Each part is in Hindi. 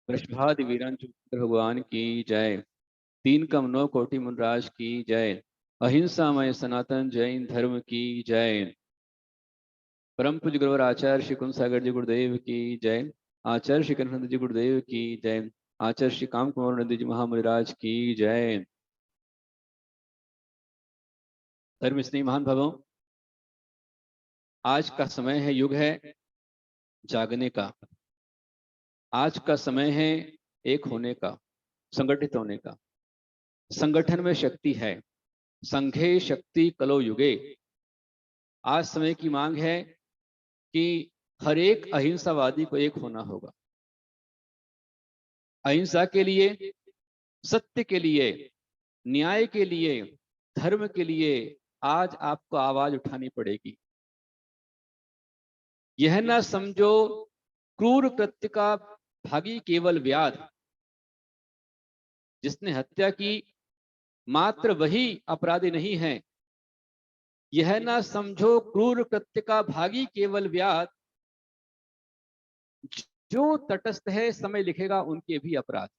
वृषभादि वीरांचु भगवान की जय। तीन कम नौ कोटि मुनराज की जय। अहिंसामय सनातन जैन धर्म की जय। परम पूज्य गुरुवर आचार्य श्री कुंद सागर जी गुरुदेव की जय। आचार्य श्री कनकनंद जी गुरुदेव की जय। आचार्य श्री काम कुमार नंदी जी महामुनिराज की जय। धर्म स्नेही महान भवों, आज का समय है, युग है जागने का। आज का समय है एक होने का, संगठित होने का। संगठन में शक्ति है। संघे शक्ति कलो युगे। आज समय की मांग है कि हर एक अहिंसावादी को एक होना होगा। अहिंसा के लिए, सत्य के लिए, न्याय के लिए, धर्म के लिए आज आपको आवाज उठानी पड़ेगी। यह ना समझो क्रूर कृत्य का भागी केवल व्याध। जिसने हत्या की मात्र वही अपराधी नहीं है। यह ना समझो क्रूर कृत्य का भागी केवल व्याध। जो तटस्थ है समय लिखेगा उनके भी अपराध।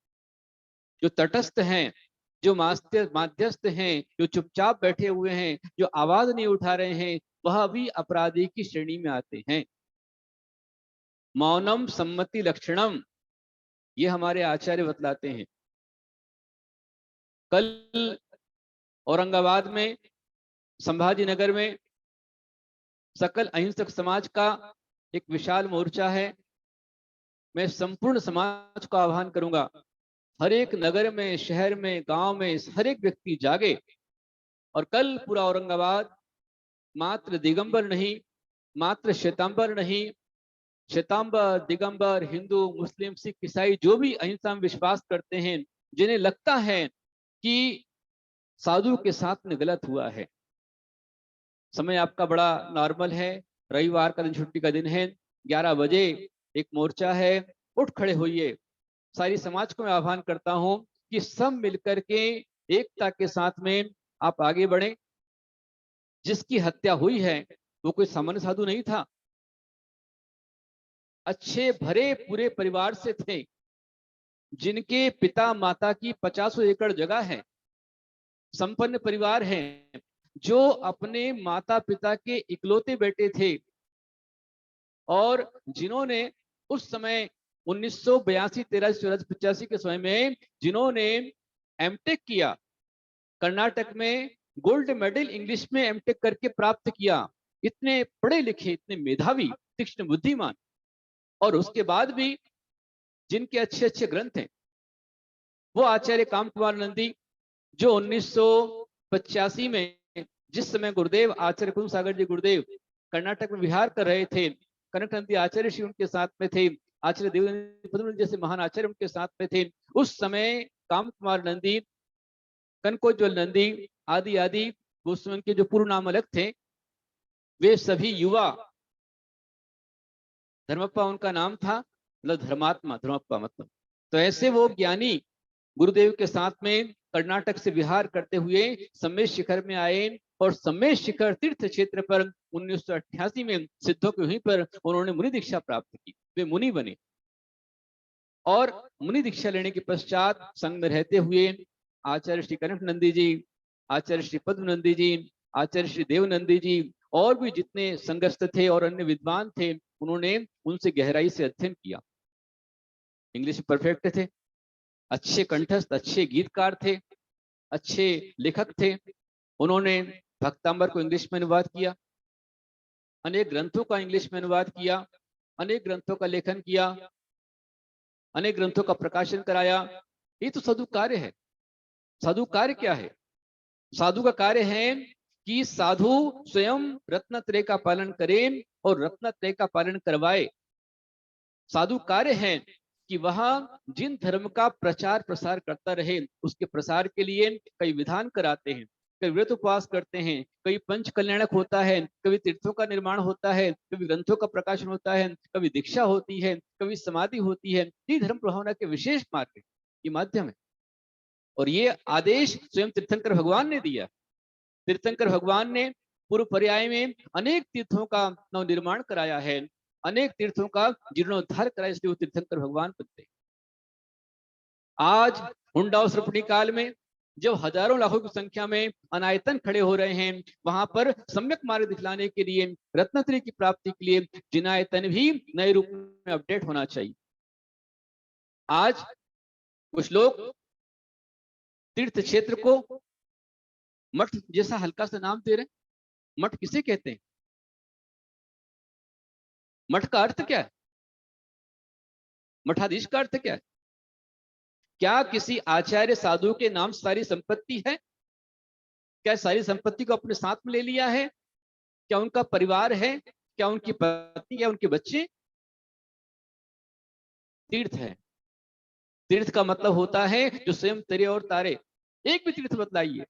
जो तटस्थ हैं, जो माध्यस्थ हैं, जो चुपचाप बैठे हुए हैं, जो आवाज नहीं उठा रहे हैं, वह भी अपराधी की श्रेणी में आते हैं। मौनम सम्मति लक्षणम, ये हमारे आचार्य बतलाते हैं। कल औरंगाबाद में, संभाजी नगर में सकल अहिंसक समाज का एक विशाल मोर्चा है। मैं संपूर्ण समाज को आह्वान करूंगा, हर एक नगर में, शहर में, गांव में हर एक व्यक्ति जागे और कल पूरा औरंगाबाद मात्र दिगंबर नहीं, मात्र श्वेतांबर नहीं, श्वेतांबर, दिगंबर, हिंदू, मुस्लिम, सिख, ईसाई जो भी अहिंसा में विश्वास करते हैं, जिन्हें लगता है कि साधु के साथ में गलत हुआ है। समय आपका बड़ा नॉर्मल है, रविवार का दिन, छुट्टी का दिन है, 11 बजे एक मोर्चा है, उठ खड़े होइए। सारी समाज को मैं आह्वान करता हूं कि सब मिलकर के एकता के साथ में आप आगे बढ़े। जिसकी हत्या हुई है वो कोई सामान्य साधु नहीं था। अच्छे भरे पूरे परिवार से थे, जिनके पिता माता की 50 एकड़ जगह है, संपन्न परिवार है, जो अपने माता पिता के इकलौते बेटे थे और जिन्होंने उस समय 1982, 83, 85 के समय में जिन्होंने एमटेक किया, कर्नाटक में गोल्ड मेडल इंग्लिश में एमटेक करके प्राप्त किया। इतने पढ़े लिखे, इतने मेधावी, तीक्ष्ण बुद्धिमान, और उसके बाद भी जिनके अच्छे अच्छे ग्रंथ हैं, वो आचार्य काम कुमार नंदी, जो 1985 में, जिस समय गुरुदेव आचार्य कुंद सागर जी गुरुदेव कर्नाटक में विहार कर रहे थे, कनक नंदी आचार्य श्री उनके साथ में थे, आचार्य देवनंदी जैसे महान आचार्य उनके साथ में थे। उस समय काम कुमार नंदी, कनकोज्वल नंदी आदि आदि, उस समय के जो पूर्व नाम अलग थे, वे सभी युवा, धर्मप्पा उनका नाम था, मतलब धर्मात्मा, धर्मप्पा मतलब। तो ऐसे वो ज्ञानी गुरुदेव के साथ में कर्नाटक से विहार करते हुए सम्मेद शिखर में आए और सम्मेद शिखर तीर्थ क्षेत्र पर 1988 में सिद्धों के वहीं पर उन्होंने मुनि दीक्षा प्राप्त की। वे मुनि बने और मुनि दीक्षा लेने के पश्चात संघ में रहते हुए आचार्य श्री कनक नंदी जी, आचार्य श्री पद्म नंदी जी, आचार्य श्री देव नंदी जी और भी जितने संघस्थ थे और अन्य विद्वान थे, उन्होंने उनसे गहराई से अध्ययन किया। इंग्लिश परफेक्ट थे, अच्छे कंठस्थ, अच्छे गीतकार थे, अच्छे लेखक थे। उन्होंने भक्तांबर को इंग्लिश में अनुवाद किया, अनेक ग्रंथों का इंग्लिश में अनुवाद किया, अनेक ग्रंथों का लेखन किया, अनेक ग्रंथों का प्रकाशन कराया। ये तो साधु कार्य है। साधु कार्य क्या है? साधु का कार्य है कि साधु स्वयं रत्नत्रय का पालन करें और रत्नत्रय का पालन करवाए। साधु कार्य है कि वह जिन धर्म का प्रचार प्रसार करता रहे, उसके प्रसार के लिए कई विधान कराते हैं, कई व्रत उपवास करते हैं, कई पंच कल्याणक होता है, कभी तीर्थों का निर्माण होता है, कभी ग्रंथों का प्रकाशन होता है, कभी दीक्षा होती है, कभी समाधि होती है। ये धर्म प्रभावना के विशेष मार्ग है, ये माध्यम है। और ये आदेश स्वयं तीर्थंकर भगवान ने दिया। तीर्थंकर भगवान ने पूर्व पर्याय में अनेक तीर्थों का नव निर्माण कराया है, अनेक तीर्थों का जीर्णोद्धार कराया, इसलिए वो तीर्थंकर भगवान बनते। आज हुंडा और सुरपणी काल में जब हजारों लाखों की संख्या में अनायतन खड़े हो रहे हैं, वहां पर सम्यक मार्ग दिखलाने के लिए, रत्नत्रय की प्राप्ति के लिए जिनायतन भी नए रूप में अपडेट होना चाहिए। आज कुछ लोग तीर्थ क्षेत्र को मठ जैसा हल्का सा नाम दे रहे हैं। मठ किसे कहते हैं? मठ का अर्थ क्या है? मठाधीश का अर्थ क्या है? क्या किसी आचार्य साधु के नाम सारी संपत्ति है? क्या सारी संपत्ति को अपने साथ में ले लिया है? क्या उनका परिवार है? क्या उनकी पत्नी या उनके बच्चे? तीर्थ है। तीर्थ का मतलब होता है जो स्वयं तेरे और तारे। एक भी तीर्थ बतलाइए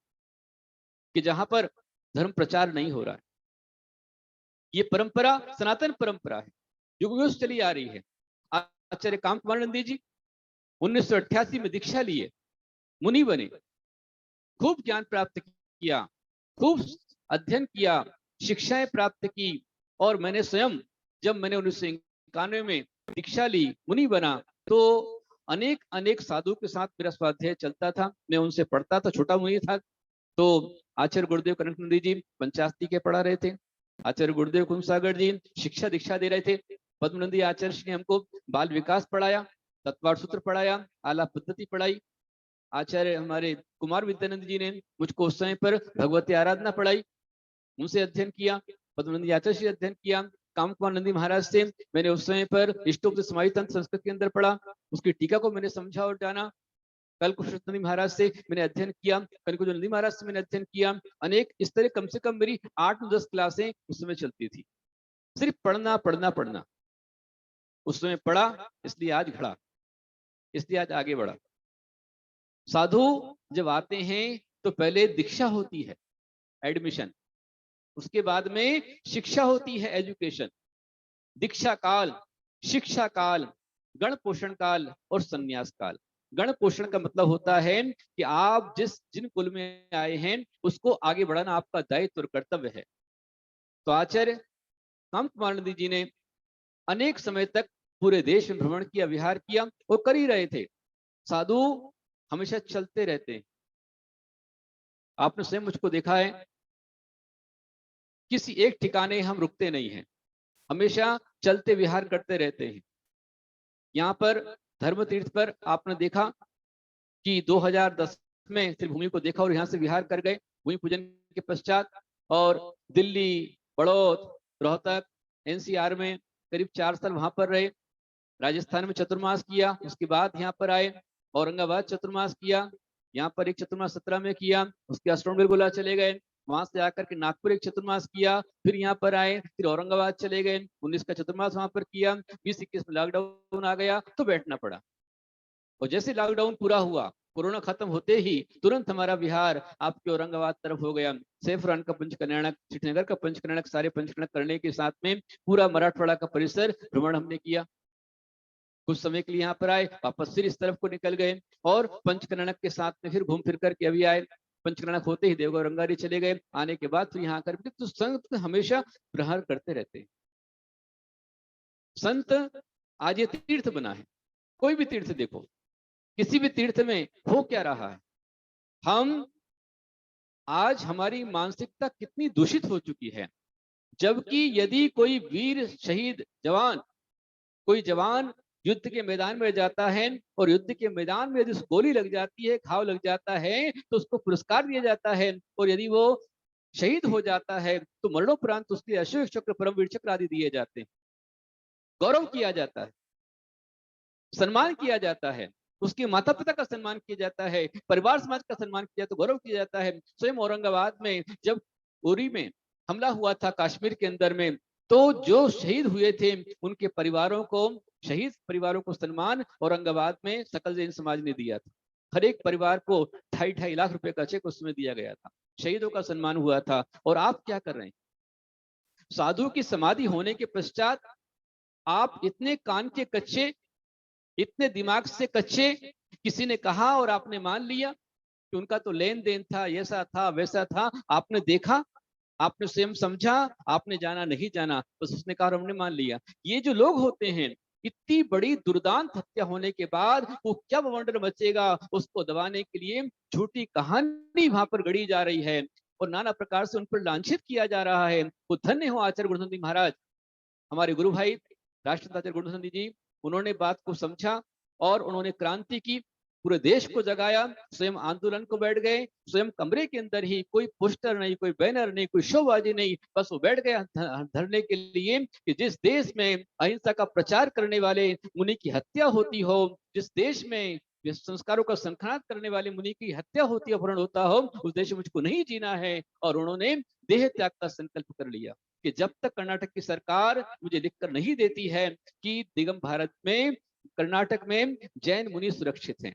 कि जहां पर धर्म प्रचार नहीं हो रहा है। ये परंपरा सनातन परंपरा है, युगों से चली आ रही है। आचार्य कामकुमार नंदी जी 1988 में दीक्षा लिए, मुनि बने, खूब ज्ञान प्राप्त किया, खूब अध्ययन किया, शिक्षाएं प्राप्त की, और मैंने स्वयं जब मैंने 1991 में दीक्षा ली, मुनि बना, तो अनेक अनेक साधु के साथ मेरा स्वाध्याय चलता था। मैं उनसे पढ़ता था, छोटा मुनि था। तो आचार्य गुरुदेव कनकनंदी जी पंचास्ती के पढ़ा रहे थे, आचार्य गुरुदेव कुंसागर जी शिक्षा दीक्षा दे रहे थे, पद्मनंदी आचार्य ने हमको बाल विकास पढ़ाया, तत्वार्थ सूत्र पढ़ाया, आला पद्धति पढ़ाई। आचार्य हमारे कुमार विद्यानंद जी ने मुझको उस समय पर भगवती आराधना पढ़ाई, उनसे अध्ययन किया। पद्मनंदी आचार्य से अध्ययन किया। कामकुमार नंदी महाराज से मैंने उस समय पर इष्टोक्त समाधि तंत्र संस्कृत के अंदर पढ़ा, उसकी टीका को मैंने समझा और जाना। कल कुशल नंदी महाराज से मैंने अध्ययन किया, कल नंदी महाराज से मैंने अध्ययन किया। अनेक इस तरह कम से कम मेरी 8-10 क्लासें उस समय चलती थी। सिर्फ पढ़ना पढ़ना पढ़ना। उस समय पढ़ा, इसलिए आज घड़ा, इसलिए आज आगे बढ़ा। साधु जब आते हैं तो पहले दीक्षा होती है, एडमिशन, उसके बाद में शिक्षा होती है, एजुकेशन। दीक्षा काल, शिक्षा काल, गण पोषण काल और संन्यास काल। गण पोषण का मतलब होता है कि आप जिन कुल में आए हैं उसको आगे बढ़ाना आपका दायित्व और कर्तव्य है। तो आचार्य कामकुमार नंदी जी ने अनेक समय तक पूरे देश में भ्रमण किया, विहार किया, और कर ही रहे थे। साधु हमेशा चलते रहते हैं। आपने स्वयं मुझको देखा है, किसी एक ठिकाने हम रुकते नहीं हैं, हमेशा चलते विहार करते रहते हैं। यहाँ पर धर्म तीर्थ पर आपने देखा कि 2010 में त्रिभूमि को देखा और यहाँ से विहार कर गए भूमि पूजन के पश्चात, और दिल्ली, बड़ौद, रोहतक, एनसीआर में करीब 4 साल वहां पर रहे। राजस्थान में चतुर्मास किया, उसके बाद यहाँ पर आए, औरंगाबाद चतुर्मास किया, यहाँ पर एक चतुर्मास 17 में किया, उसके बाद स्टोनबिरगोला चले गए, वहां से आकर के नागपुर एक चतुर्मास किया, फिर यहाँ पर आए, फिर औरंगाबाद चले गए, 19 का चतुर्मास वहां पर किया, 20-21 में लॉकडाउन आ गया तो बैठना पड़ा। और जैसे लॉकडाउन पूरा हुआ, कोरोना खत्म होते ही तुरंत हमारा बिहार आपके औरंगाबाद तरफ हो गया। सेफरान का पंचकल्याणक, श्रीनगर का पंचकल्याणक, सारे पंचकल्याणक करने के साथ में पूरा मराठवाड़ा का परिसर भ्रमण हमने किया। कुछ समय के लिए यहाँ पर आए, वापस फिर इस तरफ को निकल गए, और पंचकल्याणक के साथ में फिर घूम फिर करके अभी आए। पंचकल्याणक होते ही देवगढ़ रंगारी चले गए, आने के बाद फिर यहाँ कर, तो संत हमेशा प्रहार करते रहते हैं। संत आज ये तीर्थ बना है। कोई भी तीर्थ देखो, किसी भी तीर्थ में हो क्या रहा है, हम आज हमारी मानसिकता कितनी दूषित हो चुकी है। जबकि यदि कोई वीर शहीद जवान, कोई जवान युद्ध के मैदान में जाता है और युद्ध के मैदान में यदि गोली लग जाती है, घाव लग जाता है, तो उसको पुरस्कार दिया जाता है, और यदि वो शहीद हो जाता है तो मरणोपरांत उसके अशोक चक्र, परमवीर चक्र आदि दिए जाते हैं, गौरव किया जाता है, सम्मान किया जाता है, उसके माता पिता का सम्मान किया जाता है, परिवार समाज का सम्मान किया तो गौरव किया जाता है। स्वयं औरंगाबाद में जब उरी में हमला हुआ था कश्मीर के अंदर में, तो जो शहीद हुए थे उनके परिवारों को, शहीद परिवारों को सम्मान औरंगाबाद में सकल जैन समाज ने दिया था। हर एक परिवार को 2.5 लाख रुपए का चेक उसमें दिया गया था, शहीदों का सम्मान हुआ था। और आप क्या कर रहे हैं? साधु की समाधि होने के पश्चात आप इतने कान के कच्चे, इतने दिमाग से कच्चे, किसी ने कहा और आपने मान लिया कि उनका तो लेन देन था, ऐसा था वैसा था, आपने देखा, आपने स्वयं समझा, आपने जाना नहीं जाना, बस उसने कहा और हमने मान लिया। ये जो लोग होते हैं इतनी बड़ी दुर्दांत हत्या होने के बाद वो क्या बवंडर मचेगा, उसको दबाने के लिए झूठी कहानी वहां पर गढ़ी जा रही है और नाना प्रकार से उन पर लांछित किया जा रहा है। वो धन्य हो आचार्य गुरुनंदी महाराज, हमारे गुरु भाई राष्ट्रपिता आचार्य गुरुनंदी जी। उन्होंने बात को समझा और उन्होंने क्रांति की, पूरे देश को जगाया, स्वयं आंदोलन को बैठ गए, स्वयं कमरे के अंदर ही, कोई पोस्टर नहीं, कोई बैनर नहीं, कोई शोबाजी नहीं, बस वो बैठ गया धरने के लिए कि जिस देश में अहिंसा का प्रचार करने वाले मुनि की हत्या होती हो, जिस देश में संस्कारों का संखनाद करने वाले मुनि की हत्या होती है, अपहरण होता हो, उस देश में मुझको नहीं जीना है। और उन्होंने देह त्याग का संकल्प कर लिया कि जब तक कर्नाटक की सरकार मुझे लिखकर नहीं देती है कि दिगंबर भारत में, कर्नाटक में जैन मुनि सुरक्षित हैं,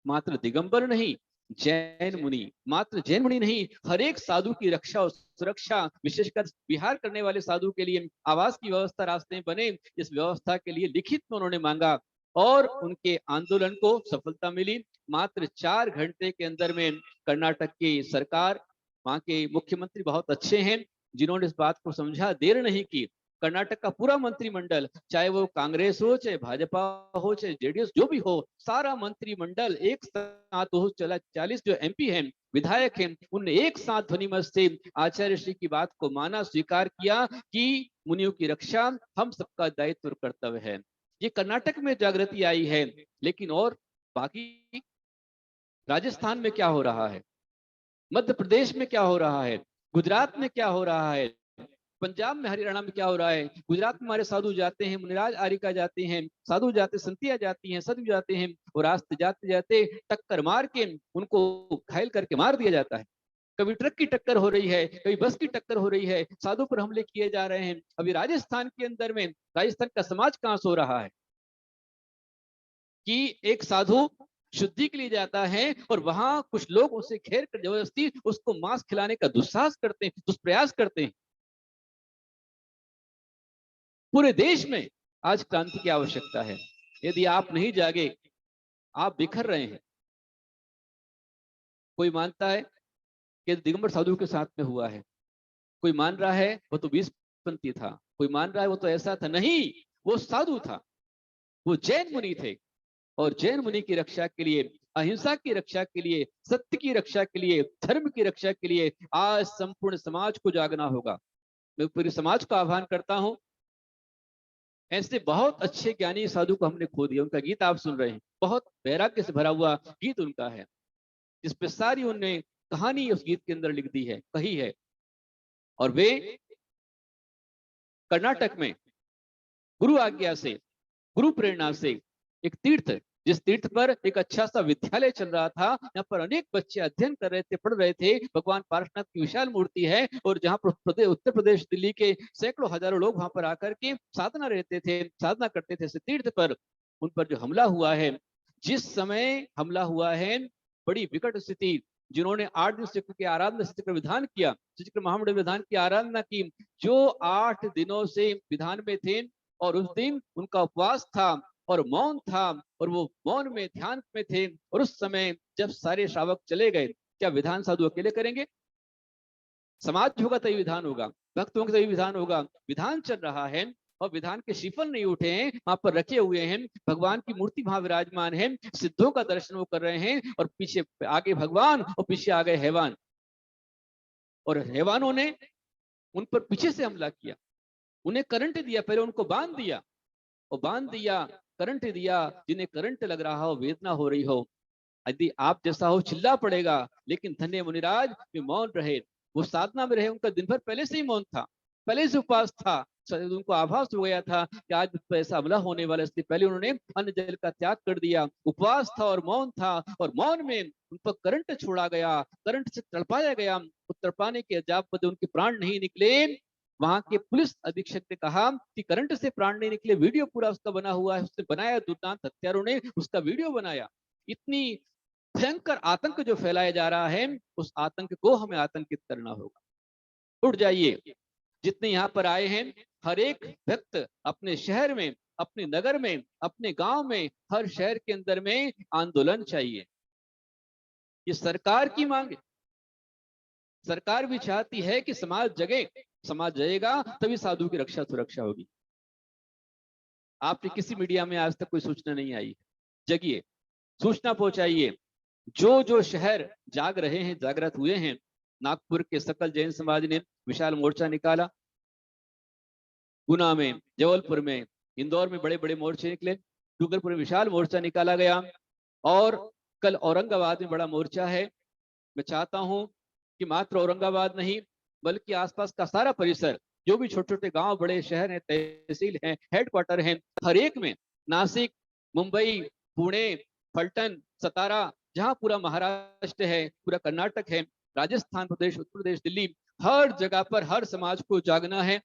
मात्र दिगंबर नहीं, जैन मुनि, मात्र जैन मुनि नहीं, हर एक साधु की रक्षा और सुरक्षा, विशेषकर विहार करने वाले साधु के लिए आवास की व्यवस्था रास्ते बने, इस व्यवस्था के लिए लिखित में उन्होंने मांगा और उनके आंदोलन को सफलता मिली। मात्र 4 घंटे के अंदर में कर्नाटक की सरकार, वहां के मुख्यमंत्री बहुत अच्छे हैं, जिन्होंने इस बात को समझा, देर नहीं की। कर्नाटक का पूरा मंत्रिमंडल, चाहे वो कांग्रेस हो, चाहे भाजपा हो, चाहे जेडीएस, जो भी हो, सारा मंत्रिमंडल एक साथ हो चला। 40 जो एमपी हैं, विधायक हैं, उनने एक साथ ध्वनिमत से आचार्य श्री की बात को माना, स्वीकार किया कि मुनियों की रक्षा हम सबका दायित्व और कर्तव्य है। ये कर्नाटक में जागृति आई है, लेकिन और बाकी राजस्थान में क्या हो रहा है, मध्य प्रदेश में क्या हो रहा है, गुजरात में क्या हो रहा है, पंजाब में, हरियाणा में क्या हो रहा है। गुजरात में हमारे साधु जाते हैं, मुनिराज आरिका जाते हैं, साधु जाते, संतिया जाती हैं, सदु जाते हैं, और रास्ते जाते जाते टक्कर मार के उनको घायल करके मार दिया जाता है। कभी ट्रक की टक्कर हो रही है, कभी बस की टक्कर हो रही है, साधु पर हमले किए जा रहे हैं। अभी राजस्थान के अंदर में, राजस्थान का समाज कहां सो रहा है कि एक साधु शुद्धि के लिए जाता है और वहां कुछ लोग उसे घेर कर जबरदस्ती उसको मांस खिलाने का दुस्साहस करते हैं, दुष्प्रयास करते हैं। पूरे देश में आज क्रांति की आवश्यकता है। यदि आप नहीं जागे, आप बिखर रहे हैं। कोई मानता है कि दिगंबर साधु के साथ में हुआ है, कोई मान रहा है वो तो 20पंथी था, कोई मान रहा है वो तो ऐसा था। नहीं, वो साधु था, वो जैन मुनि थे। और जैन मुनि की रक्षा के लिए, अहिंसा की रक्षा के लिए, सत्य की रक्षा के लिए, धर्म की रक्षा के लिए आज संपूर्ण समाज को जागना होगा। मैं पूरे समाज का आह्वान करता हूं। ऐसे बहुत अच्छे ज्ञानी साधु को हमने खो दिया। उनका गीत आप सुन रहे हैं, बहुत वैराग्य से भरा हुआ गीत उनका है, जिसपे सारी उन्होंने कहानी उस गीत के अंदर लिख दी है, कही है। और वे कर्नाटक में गुरु आज्ञा से, गुरु प्रेरणा से, एक तीर्थ, जिस तीर्थ पर एक अच्छा सा विद्यालय चल रहा था, यहाँ पर अनेक बच्चे अध्ययन कर रहे थे, पढ़ रहे थे। भगवान पार्श्वनाथ की विशाल मूर्ति है और जहाँ पर उत्तर प्रदेश, दिल्ली के सैकड़ों हजारों लोग वहां पर आकर के साधना रहते थे, साधना करते थे। इस तीर्थ पर उन पर जो हमला हुआ है, जिस समय हमला हुआ है, बड़ी विकट स्थिति, जिन्होंने 8 दिन चक्र की आराधना, चक्र विधान किया, चक्र महामंडल विधान की आराधना की, जो 8 दिनों से विधान में थे और उस दिन उनका उपवास था और मौन था, और वो मौन में, ध्यान में थे। और उस समय जब सारे श्रावक चले गए, क्या विधान साधु अकेले करेंगे? समाज होगा तभी विधान होगा, भक्त होंगे तभी विधान होगा। विधान चल रहा है और विधान के शिफल नहीं उठे हैं, वहां पर रखे हुए हैं, भगवान की मूर्ति वहां विराजमान है, सिद्धों का दर्शन वो कर रहे हैं, और पीछे आगे भगवान और पीछे आ गए हैवान, और हैवानों ने उन पर पीछे से हमला किया, उन्हें करंट दिया, पहले उनको बांध दिया, और बांध दिया, करंट दिया। जिन्हें करंट लग रहा हो, वेदना हो रही हो, यदि आप जैसा हो चिल्ला पड़ेगा, लेकिन धन्य मुनिराज वे मौन रहे, वो साधना में रहे। उनका दिन भर पहले से ही मौन था, पहले से उपवास था। उनको आभास हो गया था कि आज ऐसा हमला होने वाला, इसलिए पहले उन्होंने अन्न जल का त्याग कर दिया। उपवास था और मौन था, और मौन में उन पर करंट छोड़ा गया, करंट से तड़पाया गया। तड़पाने के अजाब में उनके प्राण नहीं निकले। वहां के पुलिस अधीक्षक ने कहा कि करंट से प्राण नहीं निकले, वीडियो पूरा उसका बना हुआ है, उसने बनाया, दुर्दांत हत्यारों ने उसका वीडियो बनाया। इतनी भयंकर आतंक जो फैलाया जा रहा है, उस आतंक को हमें आतंकित करना होगा। उठ जाइए, जितने यहाँ पर आए हैं, हर एक भक्त अपने शहर में, अपने नगर में, अपने गांव में, हर शहर के अंदर में आंदोलन चाहिए। ये सरकार की मांग है। सरकार भी चाहती है कि समाज जगे, समाज जगेगा तभी साधु की रक्षा सुरक्षा होगी। आपने किसी मीडिया में आज तक कोई सूचना नहीं आई। जगिए, सूचना पहुंचाइए। जो जो शहर जाग रहे हैं, जागृत हुए हैं, नागपुर के सकल जैन समाज ने विशाल मोर्चा निकाला, गुना में, जबलपुर में, इंदौर में बड़े बड़े मोर्चे निकले, डूंगरपुर में विशाल मोर्चा निकाला गया, और कल औरंगाबाद में बड़ा मोर्चा है। मैं चाहता हूं कि मात्र औरंगाबाद नहीं बल्कि आसपास का सारा परिसर, जो भी छोटे छोटे गांव, बड़े शहर हैं, तहसील हैं, हेडक्वार्टर हैं, हर एक में, नासिक, मुंबई, पुणे, फलटन, सतारा, जहां पूरा महाराष्ट्र है, पूरा कर्नाटक है, राजस्थान प्रदेश, उत्तर प्रदेश, दिल्ली, हर जगह पर हर समाज को जागना है।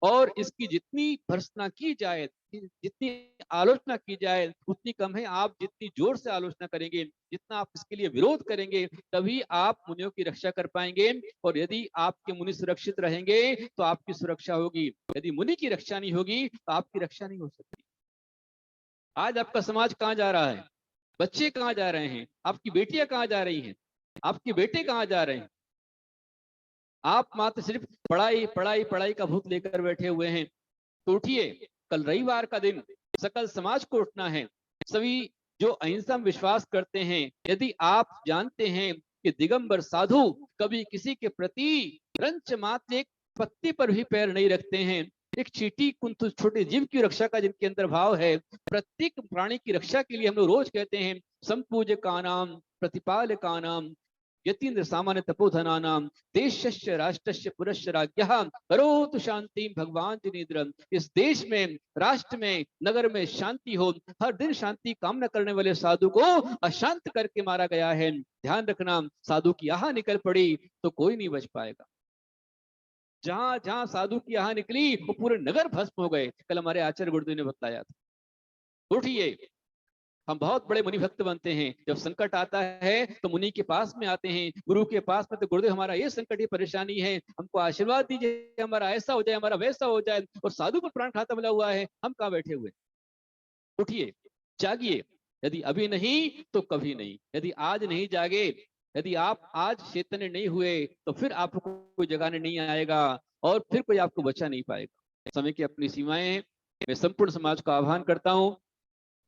और इसकी जितनी भर्त्सना की जाए, जितनी आलोचना की जाए उतनी कम है। आप जितनी जोर से आलोचना करेंगे, जितना आप इसके लिए विरोध करेंगे, तभी आप मुनियों की रक्षा कर पाएंगे। और यदि आपके मुनि सुरक्षित रहेंगे तो आपकी सुरक्षा होगी। यदि मुनि की रक्षा नहीं होगी तो आपकी रक्षा नहीं हो सकती। आज आपका समाज कहाँ जा रहा है? बच्चे कहाँ जा रहे हैं? आपकी बेटियां कहाँ जा रही हैं? आपके बेटे कहाँ जा रहे हैं? आप मात्र सिर्फ पढ़ाई पढ़ाई पढ़ाई का भूत लेकर बैठे हुए हैं। तो उठिए, कल रविवार का दिन, सकल समाज को उठना है। सभी जो अहिंसा में विश्वास करते हैं, यदि आप जानते हैं कि दिगंबर साधु कभी किसी के प्रति रंच मात्र एक पत्ती पर भी पैर नहीं रखते हैं, एक चींटी कुंतु छोटे जीव की रक्षा का जिनके अंदर भाव है, प्रत्येक प्राणी की रक्षा के लिए हम लोग रोज कहते हैं संपूजकानाम प्रतिपालकानाम यतीन्द्र सामान्य तपोधनानाम देशस्य राष्ट्रस्य पुरस्य राज्ञः करोतु शांति भगवान जिनेन्द्र। इस देश में, राष्ट्र में, नगर में शांति हो। हर दिन शांति कामना करने वाले साधु को अशांत करके मारा गया है। ध्यान रखना, साधु की आह निकल पड़ी तो कोई नहीं बच पाएगा। जहां जहां साधु की आह निकली वो पूरे नगर भस्म हो गए। कल हमारे आचार्य गुरुदेव ने बताया था। उठिए, हम बहुत बड़े मुनि भक्त बनते हैं। जब संकट आता है तो मुनि के पास में आते हैं, गुरु के पास में, तो गुरुदेव हमारा ये संकट, ये परेशानी है, हमको आशीर्वाद दीजिए, हमारा ऐसा हो जाए, हमारा वैसा हो जाए। और साधु पर प्राण खाता मिला हुआ है, हम कहाँ बैठे हुए? उठिए, जागिए। यदि अभी नहीं तो कभी नहीं। यदि आज नहीं जागे, यदि आप आज चैतन्य नहीं हुए, तो फिर आपको कोई जगाने नहीं आएगा और फिर कोई आपको बचा नहीं पाएगा। समय की अपनी सीमाएं हैं। मैं संपूर्ण समाज का आह्वान करता हूं,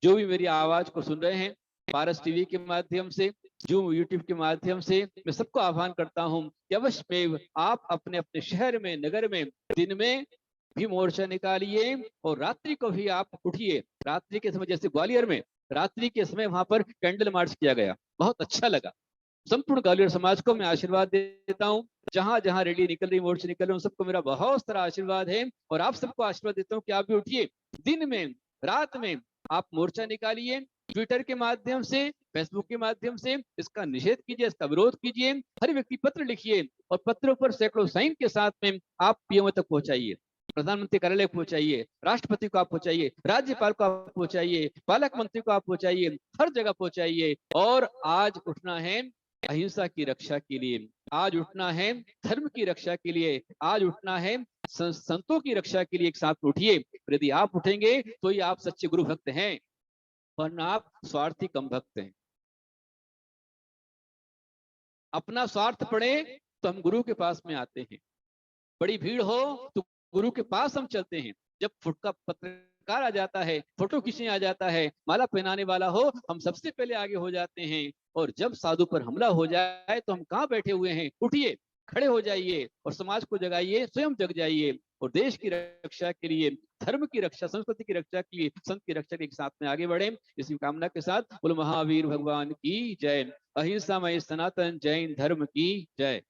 जो भी मेरी आवाज को सुन रहे हैं, पारस टीवी के माध्यम से, जूम यूट्यूब के माध्यम से, मैं सबको आह्वान करता हूं कि अवश्य में आप अपने अपने शहर में, नगर में, दिन में भी मोर्चा निकालिए और रात्रि को भी आप उठिए। रात्रि के समय, जैसे ग्वालियर में रात्रि के समय वहां पर कैंडल मार्च किया गया, बहुत अच्छा लगा। संपूर्ण ग्वालियर समाज को मैं आशीर्वाद देता हूँ। जहां जहां रैली निकल रही, मोर्चे निकल रहे, उन सबको मेरा बहुत सारा आशीर्वाद है। और आप सबको आशीर्वाद देता हूँ कि आप भी उठिए, दिन में, रात में आप मोर्चा निकालिए। ट्विटर के माध्यम से, फेसबुक के माध्यम से इसका निषेध कीजिए, इसका विरोध कीजिए। हर व्यक्ति पत्र लिखिए और पत्रों पर सैकड़ों साइन के साथ में आप पीएम तक पहुंचाइए, प्रधानमंत्री कार्यालय पहुंचाइए, राष्ट्रपति को आप पहुंचाइए, राज्यपाल को आप पहुंचाइए, पालक मंत्री को आप पहुंचाइए, हर जगह पहुंचाइए। और आज उठना है अहिंसा की रक्षा के लिए, आज उठना है धर्म की रक्षा के लिए, आज उठना है संतों की रक्षा के लिए। एक साथ उठिए। यदि आप उठेंगे तो ही आप सच्चे गुरु भक्त हैं, वरना आप स्वार्थी कम भक्त हैं। अपना स्वार्थ पड़े तो हम गुरु के पास में आते हैं, बड़ी भीड़ हो तो गुरु के पास हम चलते हैं। जब फुटका पत्रकार आ जाता है, फोटो खींचने आ जाता है, माला पहनाने वाला हो, हम सबसे पहले आगे हो जाते हैं। और जब साधु पर हमला हो जाए तो हम कहाँ बैठे हुए हैं? उठिए, खड़े हो जाइए और समाज को जगाइए, स्वयं जग जाइए। और देश की रक्षा के लिए, धर्म की रक्षा, संस्कृति की रक्षा के लिए, संत की रक्षा के साथ में आगे बढ़े। इसी कामना के साथ बोलो महावीर भगवान की जय। अहिंसा मय सनातन जैन धर्म की जय।